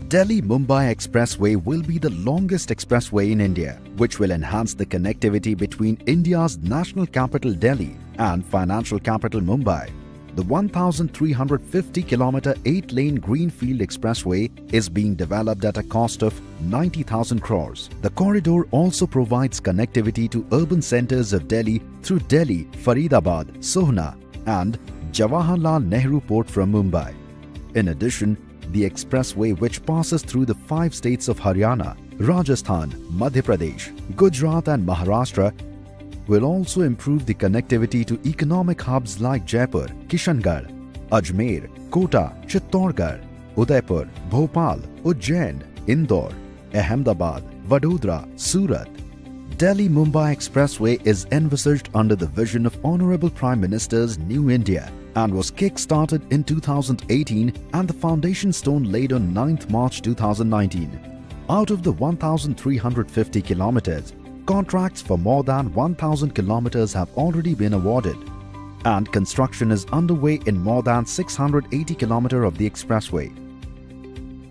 Delhi-Mumbai Expressway will be the longest expressway in India, which will enhance the connectivity between India's national capital Delhi and financial capital Mumbai. The 1,350-kilometer 8-lane Greenfield Expressway is being developed at a cost of 90,000 crores. The corridor also provides connectivity to urban centers of Delhi through Delhi, Faridabad, Sohna and Jawaharlal Nehru Port from Mumbai. In addition, the expressway, which passes through the 5 states of Haryana, Rajasthan, Madhya Pradesh, Gujarat and Maharashtra, will also improve the connectivity to economic hubs like Jaipur, Kishangarh, Ajmer, Kota, Chittorgarh, Udaipur, Bhopal, Ujjain, Indore, Ahmedabad, Vadodara, Surat. Delhi-Mumbai Expressway is envisaged under the vision of Honorable Prime Minister's New India and was kick-started in 2018 and the foundation stone laid on 9th March 2019. Out of the 1,350 kilometers, contracts for more than 1,000 kilometers have already been awarded, and construction is underway in more than 680 kilometers of the expressway.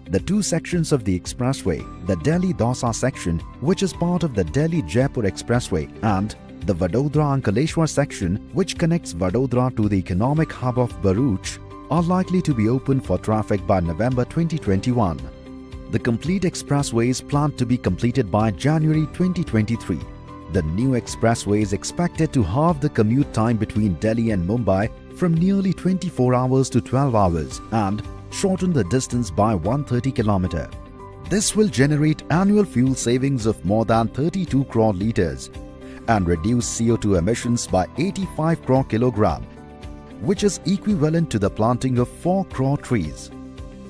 The 2 sections of the expressway, the Delhi-Dausa section, which is part of the Delhi-Jaipur Expressway, and the Vadodara-Ankleshwar section, which connects Vadodara to the economic hub of Bharuch, are likely to be open for traffic by November 2021. The complete expressway is planned to be completed by January 2023. The new expressway is expected to halve the commute time between Delhi and Mumbai from nearly 24 hours to 12 hours and shorten the distance by 130 km. This will generate annual fuel savings of more than 32 crore litres and reduce CO2 emissions by 85 crore kilogram, which is equivalent to the planting of 4 crore trees.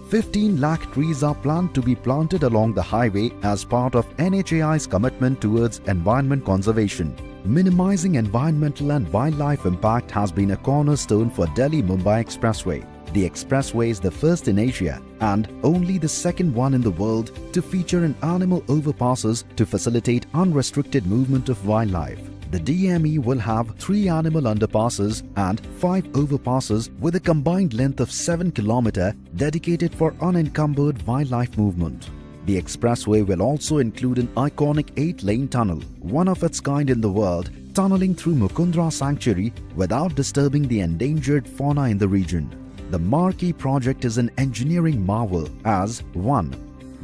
15 lakh trees are planned to be planted along the highway as part of NHAI's commitment towards environment conservation. Minimizing environmental and wildlife impact has been a cornerstone for Delhi-Mumbai Expressway. The expressway is the first in Asia and only the second one in the world to feature an animal overpasses to facilitate unrestricted movement of wildlife. The DME will have 3 animal underpasses and 5 overpasses with a combined length of 7 km dedicated for unencumbered wildlife movement. The expressway will also include an iconic 8-lane tunnel, one of its kind in the world, tunneling through Mukundra Sanctuary without disturbing the endangered fauna in the region. The marquee project is an engineering marvel as 1.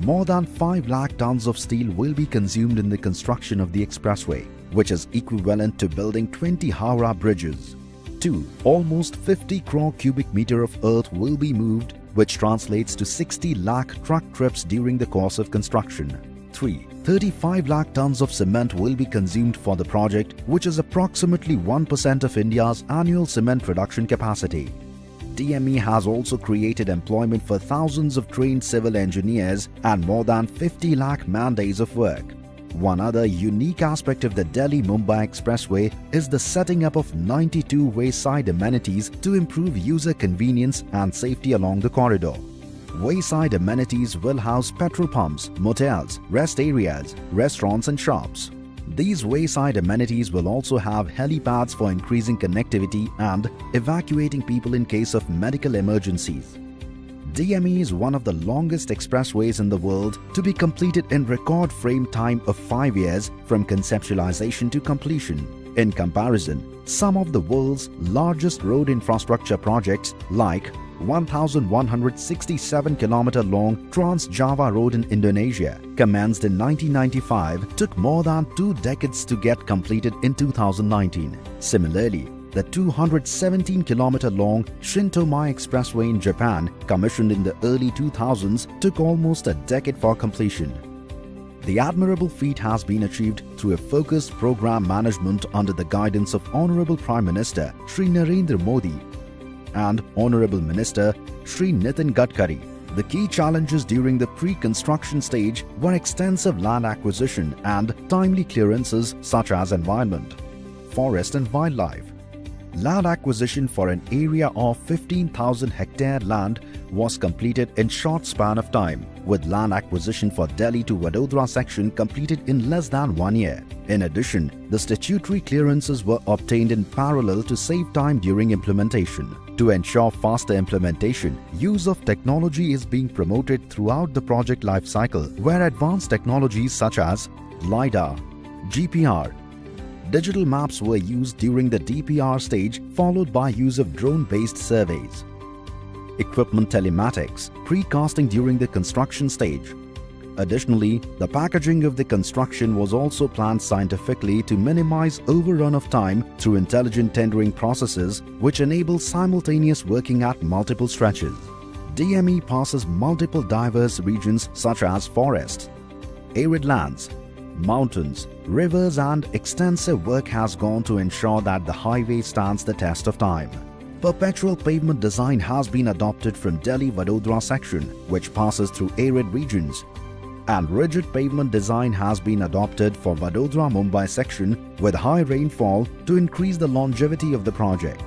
More than 5 lakh tons of steel will be consumed in the construction of the expressway, which is equivalent to building 20 Howrah bridges. 2. Almost 50 crore cubic meter of earth will be moved, which translates to 60 lakh truck trips during the course of construction. 3. 35 lakh tons of cement will be consumed for the project, which is approximately 1% of India's annual cement production capacity. DME has also created employment for thousands of trained civil engineers and more than 50 lakh man-days of work. One other unique aspect of the Delhi-Mumbai Expressway is the setting up of 92 wayside amenities to improve user convenience and safety along the corridor. Wayside amenities will house petrol pumps, motels, rest areas, restaurants and shops. These wayside amenities will also have helipads for increasing connectivity and evacuating people in case of medical emergencies. DME is one of the longest expressways in the world to be completed in record frame time of 5 years from conceptualization to completion. In comparison, some of the world's largest road infrastructure projects like 1,167 km long Trans-Java Road in Indonesia, commenced in 1995, took more than 2 decades to get completed in 2019. Similarly, the 217 km long Shintomai Expressway in Japan, commissioned in the early 2000s, took almost a decade for completion. The admirable feat has been achieved through a focused program management under the guidance of Honorable Prime Minister Shri Narendra Modi and Honorable Minister Shri Nitin Gadkari. The key challenges during the pre-construction stage were extensive land acquisition and timely clearances such as environment, forest and wildlife. Land acquisition for an area of 15,000 hectare land was completed in short span of time, with land acquisition for Delhi to Vadodara section completed in less than 1 year. In addition, the statutory clearances were obtained in parallel to save time during implementation. To ensure faster implementation, use of technology is being promoted throughout the project lifecycle, where advanced technologies such as LiDAR, GPR, digital maps were used during the DPR stage, followed by use of drone-based surveys. Equipment telematics, precasting during the construction stage. Additionally, the packaging of the construction was also planned scientifically to minimize overrun of time through intelligent tendering processes, which enable simultaneous working at multiple stretches. DME passes multiple diverse regions such as forests, arid lands, mountains, rivers, and extensive work has gone to ensure that the highway stands the test of time. Perpetual pavement design has been adopted from Delhi-Vadodara section, which passes through arid regions, and rigid pavement design has been adopted for Vadodara-Mumbai section with high rainfall to increase the longevity of the project.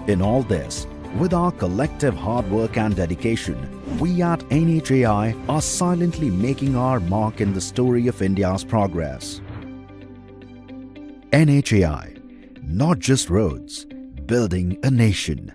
In all this, with our collective hard work and dedication, we at NHAI are silently making our mark in the story of India's progress. NHAI, not just roads, building a nation.